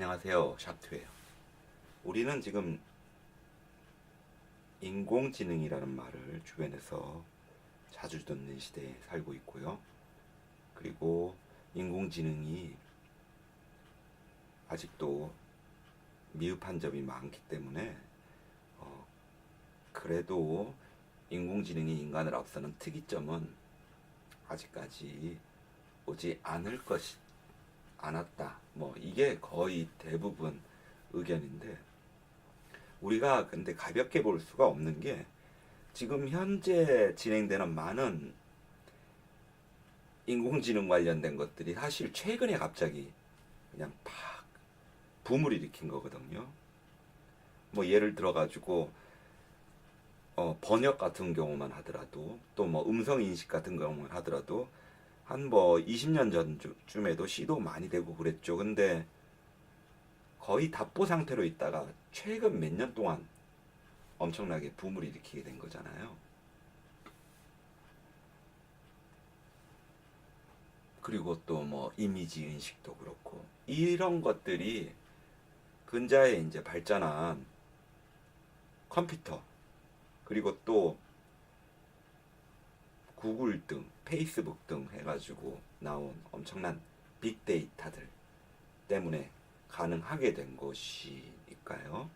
안녕하세요, 샤프예요. 우리는 지금 인공지능이라는 말을 주변에서 자주 듣는 시대에 살고 있고요. 그리고 인공지능이 아직도 미흡한 점이 많기 때문에 그래도 인공지능이 인간을 앞서는 특이점은 아직까지 오지 않았다. 이게 거의 대부분 의견인데, 우리가 근데 가볍게 볼 수가 없는 게, 지금 현재 진행되는 많은 인공지능 관련된 것들이 사실 최근에 갑자기 그냥 팍 붐을 일으킨 거거든요. 예를 들어 가지고 번역 같은 경우만 하더라도, 또 음성 인식 같은 경우만 하더라도 한 20년 전쯤에도 시도 많이 되고 그랬죠. 근데 거의 답보 상태로 있다가 최근 몇 년 동안 엄청나게 붐을 일으키게 된 거잖아요. 그리고 또 이미지 인식도 그렇고, 이런 것들이 근자에 이제 발전한 컴퓨터, 그리고 또 구글 등 페이스북 등 해가지고 나온 엄청난 빅데이터들 때문에 가능하게 된 것이니까요.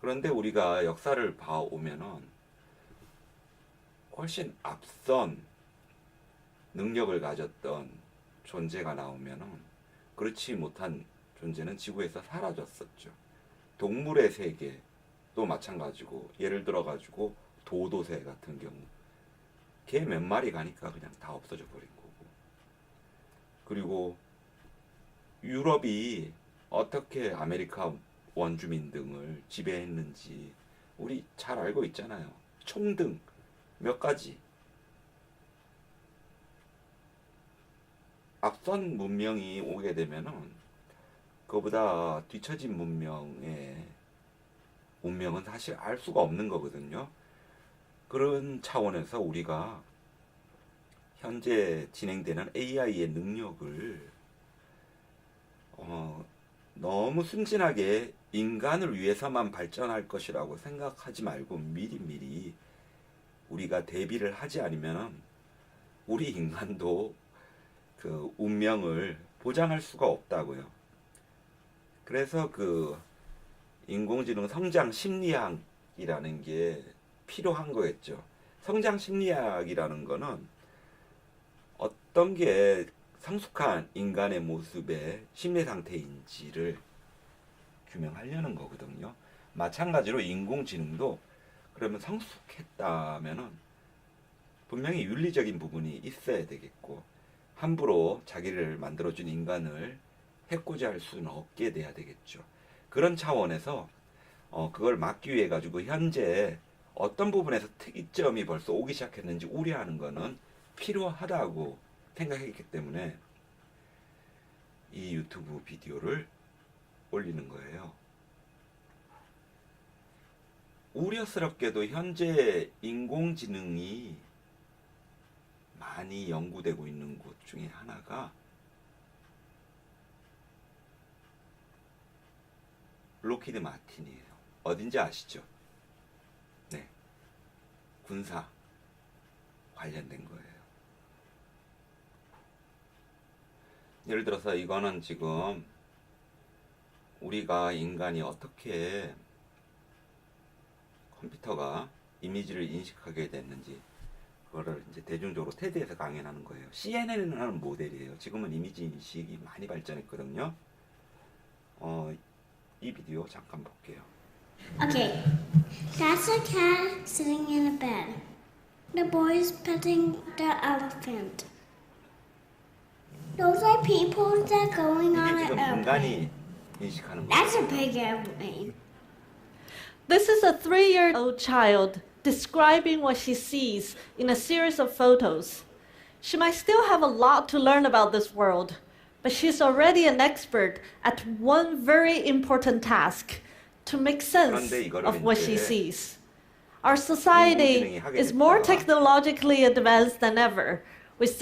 그런데 우리가 역사를 봐오면은 훨씬 앞선 능력을 가졌던 존재가 나오면은 그렇지 못한 존재는 지구에서 사라졌었죠. 동물의 세계도 마찬가지고, 예를 들어 가지고 도도새 같은 경우 개 몇 마리 가니까 그냥 다 없어져 버린 거고, 그리고 유럽이 어떻게 아메리카 원주민 등을 지배했는지 우리 잘 알고 있잖아요. 총 등 몇 가지 앞선 문명이 오게 되면은 그보다 뒤처진 문명은 사실 알 수가 없는 거거든요. 그런 차원에서 우리가 현재 진행되는 AI의 능력을 너무 순진하게 인간을 위해서만 발전할 것이라고 생각하지 말고 미리미리 우리가 대비를 하지 않으면 우리 인간도 그 운명을 보장할 수가 없다고요. 그래서 그 인공지능 성장 심리학이라는 게 필요한 거겠죠. 성장 심리학이라는 거는 어떤 게 성숙한 인간의 모습의 심리 상태인지를 규명하려는 거거든요. 마찬가지로 인공지능도 그러면 성숙했다면은 분명히 윤리적인 부분이 있어야 되겠고, 함부로 자기를 만들어준 인간을 해코지 할 수는 없게 돼야 되겠죠. 그런 차원에서 그걸 막기 위해 가지고 현재 어떤 부분에서 특이점이 벌써 오기 시작했는지 우려하는 거는 필요하다고 생각했기 때문에 이 유튜브 비디오를 올리는 거예요. 우려스럽게도 현재 인공지능이 많이 연구되고 있는 곳 중에 하나가 록히드 마틴이에요. 어딘지 아시죠? 네, 군사 관련된 거예요. 예를 들어서 이거는 지금 우리가 인간이 어떻게 컴퓨터가 이미지를 인식하게 됐는지 그거를 이제 대중적으로 테드에서 강연하는 거예요. CNN은 하는 모델이에요. 지금은 이미지 인식이 많이 발전했거든요. 이 비디오 잠깐 볼게요. Okay, that's a cat sitting in a bed. The boy is petting the elephant. Those are people that are going on 이게 an 지금 airplane. 인간이 인식하는 That's a 거예요. big airplane. This is a 3-year-old child describing what she sees in a series of photos. She might still have a lot to learn about this world, but she's already an expert at one very important task, to make sense of what she sees. Our society is more technologically advanced than ever, with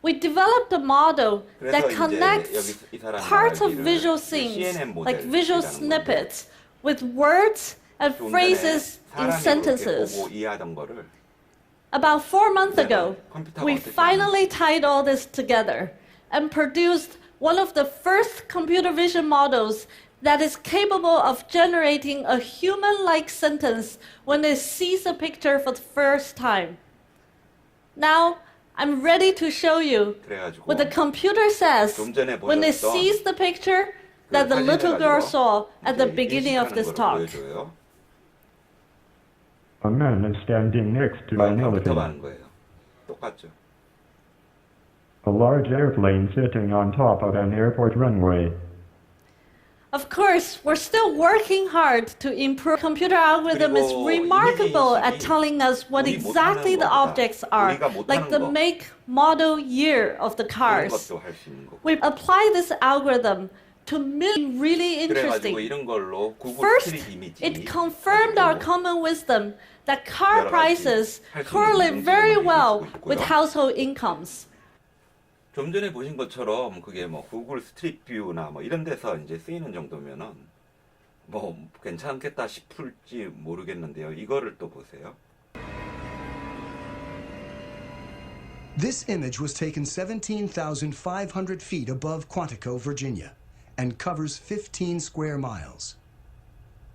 we developed a model 그래서 that 이제 connects 여기 이 사람이 parts of 말하기를 visual 이제 scenes, CNN like visual 모델이라는 건데 snippets, with words and 좀 전에 phrases in 사람이 그렇게 sentences. 보고 이해하던 거를 About 4 months ago, 컴퓨터가 we 어떻게 finally tied all this together and produced one of the first computer vision models that is capable of generating a human-like sentence when it sees a picture for the first time. Now, I'm ready to show you 그래가지고 what the computer says 좀 전에 when it 보셨던 sees the picture 그 that the 사진을 little girl 가지고 saw at the 이제 beginning of 인식하는 this 거를 talk. 보여줘요. A man is standing next to an 컴퓨터가 elephant. 하는 거예요. 똑같죠. A large airplane sitting on top of an airport runway. Of course, we're still working hard to improve. Computer algorithm is 그리고 remarkable 이미지 at telling us what 우리 exactly 못하는 the 것보다 objects are, 우리가 못하는 like the 거. make, model, year of the 이런 cars. 것도 할 수 있는 거고. We apply this algorithm to million really 그래가지고 interesting. 이런 걸로 구글 First, 스트릿 이미지 it confirmed our 가지고 common wisdom that car 여러 가지 prices 할수 있는 correlate very 인공지능을 well 가지고 있고요. with household incomes. 좀 전에 보신 것처럼 그게 뭐 구글 스트릿 뷰나 뭐 이런 데서 이제 쓰이는 정도면은 뭐 괜찮겠다 싶을지 모르겠는데요. 이거를 또 보세요. This image was taken 17,500 feet above Quantico, Virginia, and covers 15 square miles.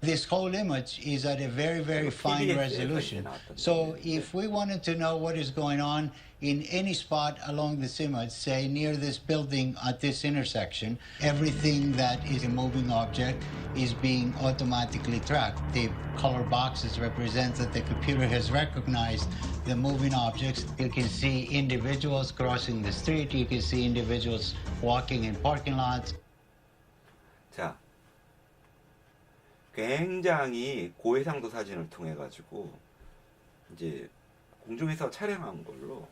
This whole image is at a very, very fine PBS resolution. 나왔던 So 건데. if we wanted to know what is going on in any spot along this image, say near this building at this intersection, everything that is a moving object is being automatically tracked. The color boxes represent that the computer has recognized the moving objects. You can see individuals crossing the street. You can see individuals walking in parking lots. 자, 굉장히 고해상도 사진을 통해 가지고 이제 공중에서 촬영한 걸로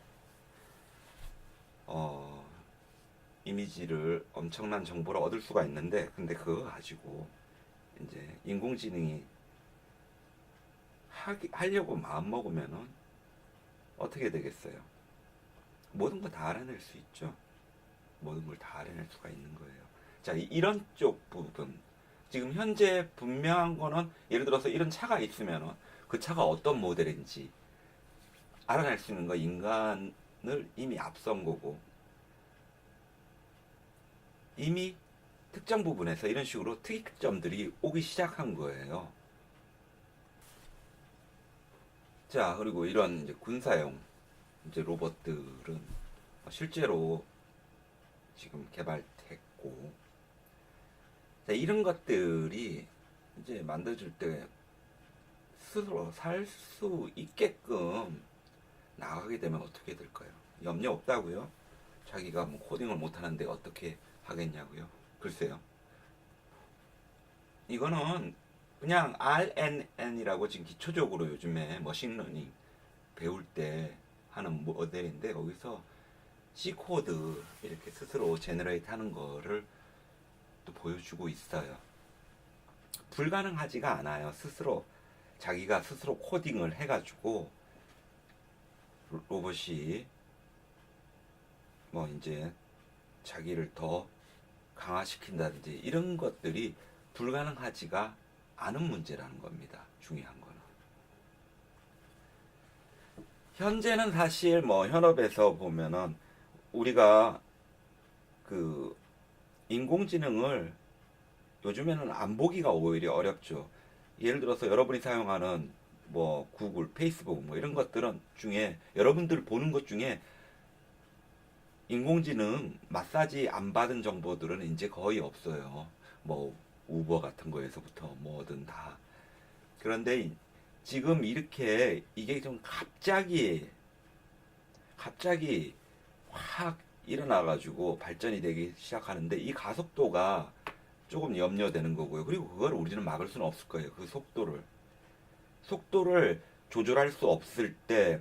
이미지를 엄청난 정보를 얻을 수가 있는데, 근데 그거 가지고 이제 인공지능이 하려고 마음 먹으면은 어떻게 되겠어요? 모든 거 다 알아낼 수 있죠. 모든 걸 다 알아낼 수가 있는 거예요. 자, 이런 쪽 부분. 지금 현재 분명한 거는 예를 들어서 이런 차가 있으면은 그 차가 어떤 모델인지 알아낼 수 있는 거 인간을 이미 앞선 거고, 이미 특정 부분에서 이런 식으로 특이점들이 오기 시작한 거예요. 자, 그리고 이런 이제 군사용 이제 로봇들은 실제로 지금 개발됐고, 자, 이런 것들이 이제 만들어질 때 스스로 살 수 있게끔 나가게 되면 어떻게 될까요? 염려 없다고요? 자기가 뭐 코딩을 못하는데 어떻게 하겠냐고요? 글쎄요. 이거는 그냥 RNN이라고 지금 기초적으로 요즘에 머신러닝 배울 때 하는 모델인데, 거기서 C코드 이렇게 스스로 제너레이트 하는 거를 또 보여주고 있어요. 불가능하지가 않아요. 자기가 스스로 코딩을 해가지고 로봇이 뭐 이제 자기를 더 강화시킨다든지 이런 것들이 불가능하지가 않은 문제라는 겁니다. 중요한 거는. 현재는 사실 뭐 현업에서 보면은 우리가 그 인공지능을 요즘에는 안 보기가 오히려 어렵죠. 예를 들어서 여러분이 사용하는 뭐 구글, 페이스북 뭐 이런 것들은 중에 여러분들 보는 것 중에 인공지능 마사지 안 받은 정보들은 이제 거의 없어요. 뭐 우버 같은 거에서부터 뭐든 다. 그런데 지금 이렇게 이게 좀 갑자기 확 일어나가지고 발전이 되기 시작하는데, 이 가속도가 조금 염려되는 거고요. 그리고 그걸 우리는 막을 수는 없을 거예요. 그 속도를 조절할 수 없을 때,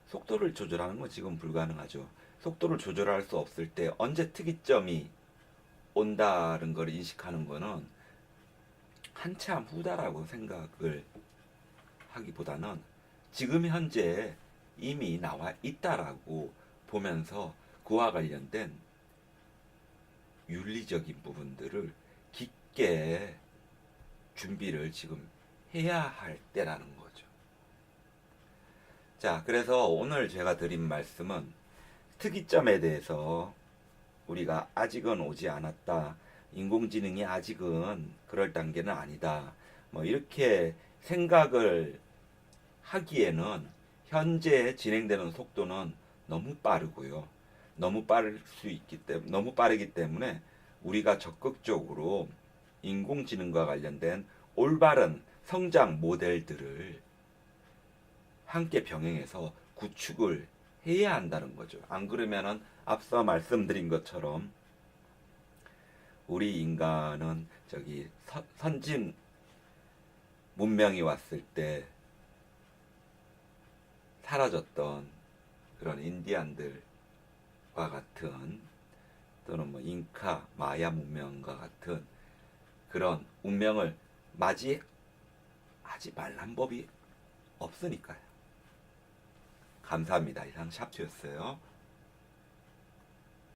속도를 조절하는 건 지금 불가능하죠. 속도를 조절할 수 없을 때 언제 특이점이 온다는 걸 인식하는 거는 한참 후다라고 생각을 하기보다는 지금 현재 이미 나와 있다라고 보면서 그와 관련된 윤리적인 부분들을 깊게 준비를 지금 해야 할 때라는 거죠. 자, 그래서 오늘 제가 드린 말씀은 특이점에 대해서 우리가 아직은 오지 않았다. 인공지능이 아직은 그럴 단계는 아니다. 뭐 이렇게 생각을 하기에는 현재 진행되는 속도는 너무 빠르고요. 너무 빠르기 때문에 우리가 적극적으로 인공지능과 관련된 올바른 성장 모델들을 함께 병행해서 구축을 해야 한다는 거죠. 안 그러면은 앞서 말씀드린 것처럼 우리 인간은 선진 문명이 왔을 때 사라졌던 그런 인디안들과 같은 또는 뭐 잉카, 마야 문명과 같은 그런 운명을 맞이하지 말란 법이 없으니까요. 감사합니다. 이상 샵투였어요.